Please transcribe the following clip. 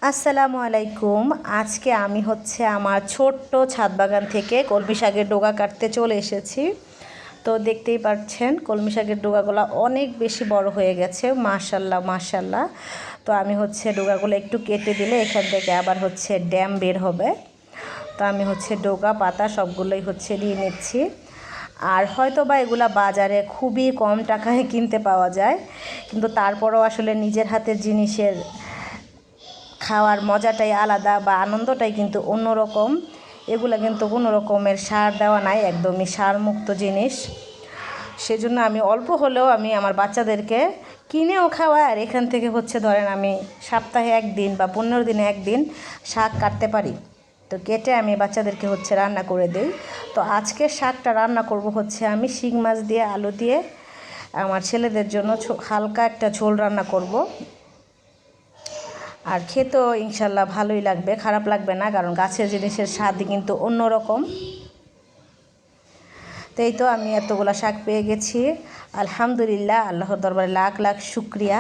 আসসালামু আলাইকুম। আজকে আমি আমার ছোট্ট ছাদ বাগান থেকে কলমি শাকের ডগা কাটতে চলে এসেছি। তো দেখতেই পাচ্ছেন কলমি শাকের ডগাগুলো অনেক বেশি বড় হয়ে গেছে, মাশাল্লাহ মাশাল্লাহ। তো আমি ডগাগুলো একটু কেটে দিলে এখান থেকে আবার ড্যাম বের হবে। তো আমি ডগা পাতা সবগুলোই নিয়ে নিচ্ছি। আর হয়তো বা এগুলা বাজারে খুবই কম টাকায় কিনতে পাওয়া যায়, কিন্তু তারপরও আসলে নিজের হাতের জিনিসের খাওয়ার মজাটাই আলাদা বা আনন্দটাই কিন্তু অন্যরকম। এগুলো কিন্তু কোনো রকমের সার দেওয়া নাই, একদমই সারমুক্ত জিনিস। সেজন্য আমি অল্প হলেও আমি আমার বাচ্চাদেরকে কিনেও খাওয়াই, আর এখান থেকে ধরেন আমি সপ্তাহে একদিন বা 15 দিনে একদিন শাক কাটতে পারি। তো কেটে আমি বাচ্চাদেরকে রান্না করে দেই। তো আজকের শাকটা রান্না করব আমি শিং মাছ দিয়ে আলু দিয়ে। আমার ছেলেদের জন্য হালকা একটা ঝোল রান্না করব। আর খেতেও ইনশাল্লাহ ভালোই লাগবে, খারাপ লাগবে না, কারণ গাছের জিনিসের স্বাদই কিন্তু অন্যরকম। তো এই তো আমি এতগুলা শাক পেয়ে গেছি, আলহামদুলিল্লাহ, আল্লাহর দরবারে লাখ লাখ শুকরিয়া।